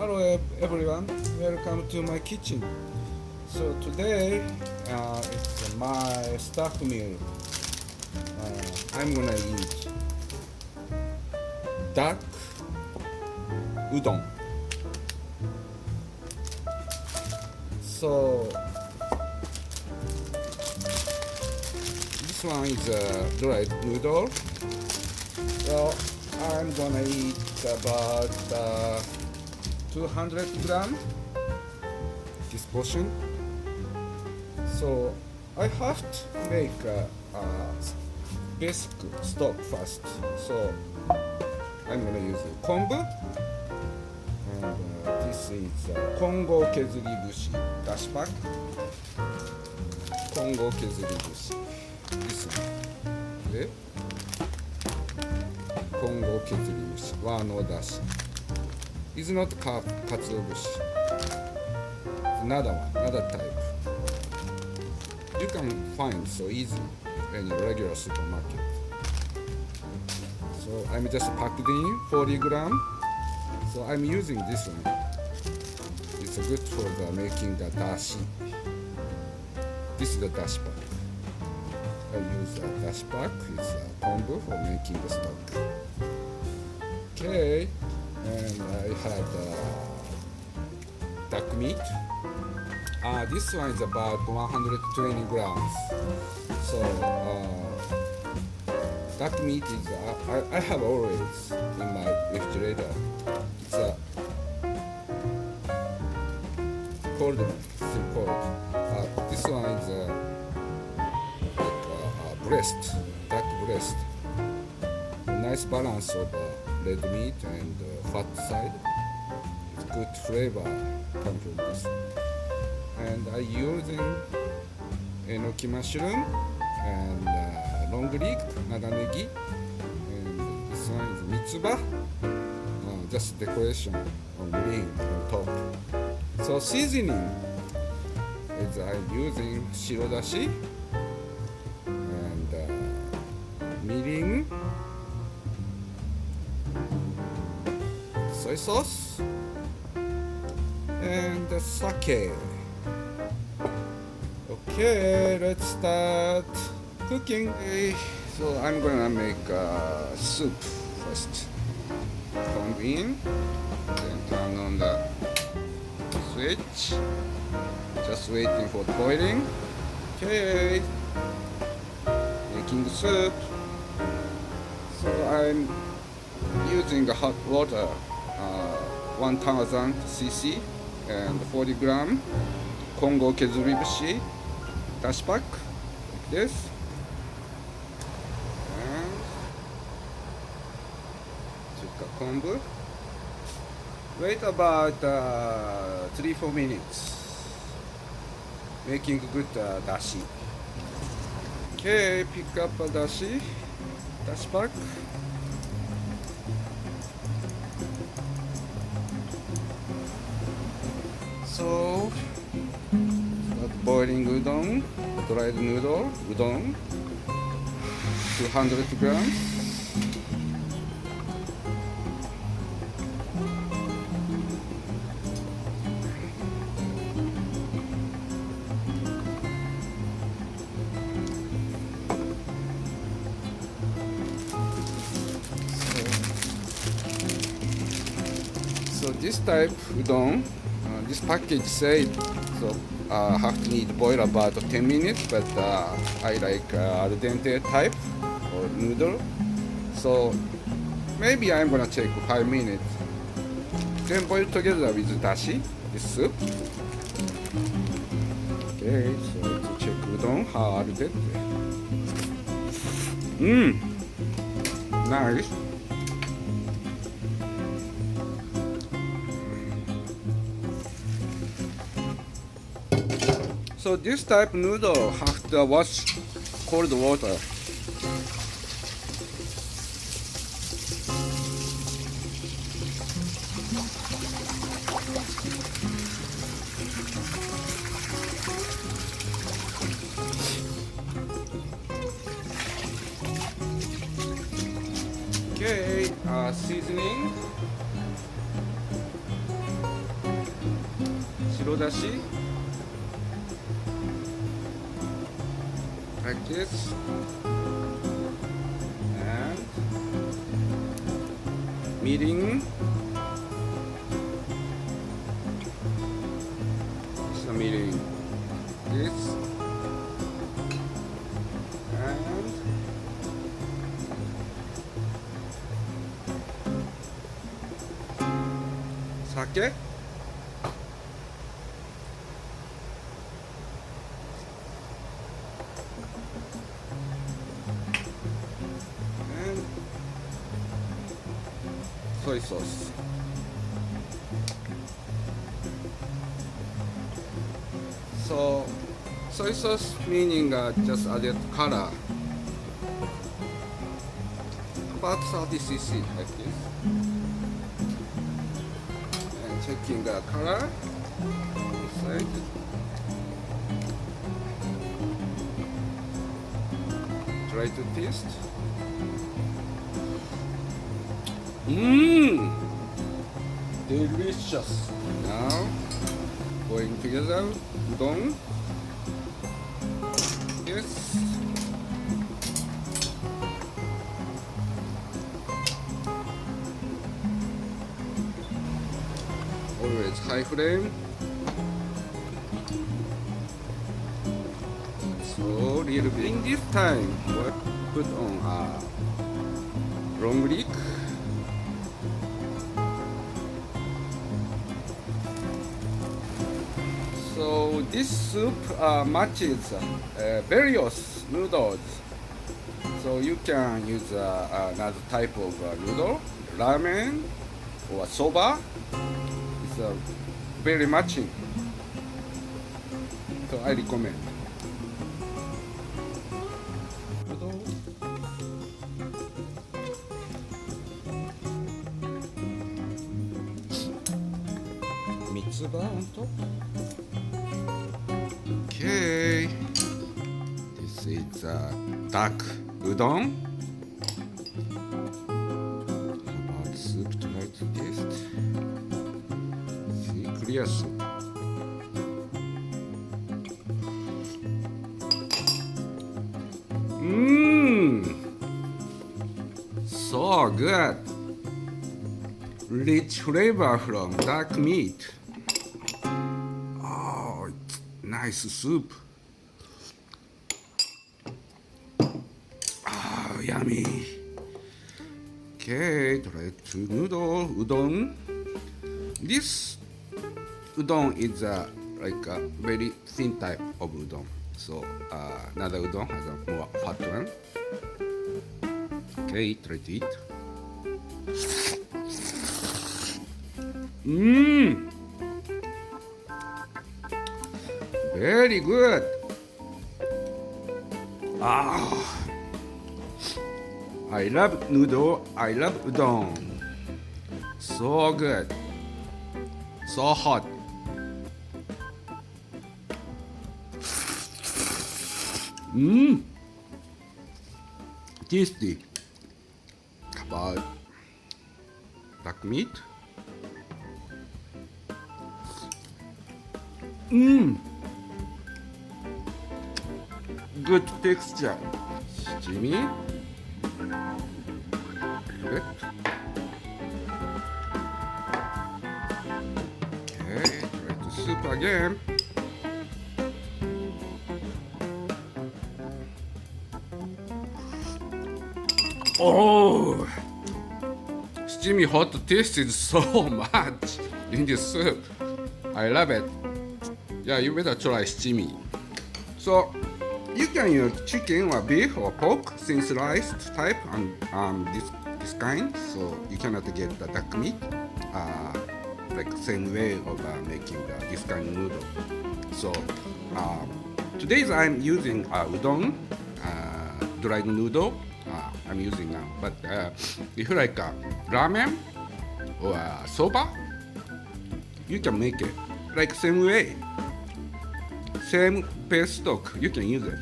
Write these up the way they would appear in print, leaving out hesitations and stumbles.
Hello everyone, welcome to my kitchen. So today it's my staff meal. I'm gonna eat duck udon. So this one is a dried noodle. So I'm gonna eat about 200 gram this portion. So I have to make a basic stock first. So I'm gonna use kombu, and this is Kongo kezuri bushi dashi pack. Kongo kezuri bushi. This one. Okay. Kongo kezuri bushi wa no dashi. It's not katsuobushi. It's another one, another type. You can find so easy in your regular supermarket. So I'm just packed in 40 gram. So I'm using this one. It's good for the making the dashi. This is the dashi pack. I use a dashi pack. It's a kombu for making the stock. Okay. And I had duck meat. This one is about 120 grams. So duck meat is I have always in my refrigerator. It's cold, still cold. This one is like breast, duck breast. A nice balance of red meat and fat side. It's good flavor come from this. And I using enoki mushroom and long leek, naganegi, and this one is mitsuba. Just decoration on green on top. So seasoning is I'm using shirodashi and mirin, soy sauce, and sake. Okay, let's start cooking. Okay, so I'm gonna make soup first. Come in, then turn on the switch. Just waiting for the boiling. Okay, making the soup. So I'm using the hot water, 1000 cc and 40 gram Kongo kezuri bushi dashi pack like this. And tsuka kombu. Wait about 3-4 minutes. Making good dashi. Okay, pick up a dashi pack. So, start boiling udon, dried noodle, udon, 200 grams. So this type udon, this package said so have to need boil about 10 minutes, but I like al dente type or noodle. So maybe I'm gonna take 5 minutes. Then boil together with dashi, this soup. Okay, so let's check udon how al dente. Nice. So this type noodle have to wash cold water. Okay, seasoning. shirodashi. Like this. And mirin. Some mirin. This. And sake. And soy sauce. So soy sauce meaning just added color. About 30 cc like this. And checking the color inside. Try to taste. Delicious. Now going together, udon. Yes. Always high flame. So little bit. In this time, what put on long leek. So this soup matches various noodles. So you can use another type of noodle, ramen or soba. It's very matching. So I recommend. Mitsuba on top. Okay, this is duck udon. How about soup to try to taste? See, clear soup. So good. Rich flavor from duck meat. Nice soup. Yummy. Okay, try to noodle udon. This udon is like a very thin type of udon. So another udon has a more fat one. Okay, try to eat. Very good. I love noodle. I love udon. So good. So hot. Tasty. How about duck meat? Good texture. Steamy. Good. Okay, try the soup again. Oh, steamy hot tasted so much in this soup. I love it. Yeah, you better try steamy. So you can use chicken or beef or pork, thin sliced type, and this kind. So you cannot get the duck meat, like same way of making this kind of noodle. So today I'm using udon, dried noodle. I'm using now. But if you like ramen or soba, you can make it like same way. Same base stock, you can use it.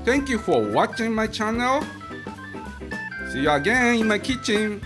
Thank you for watching my channel. See you again in my kitchen.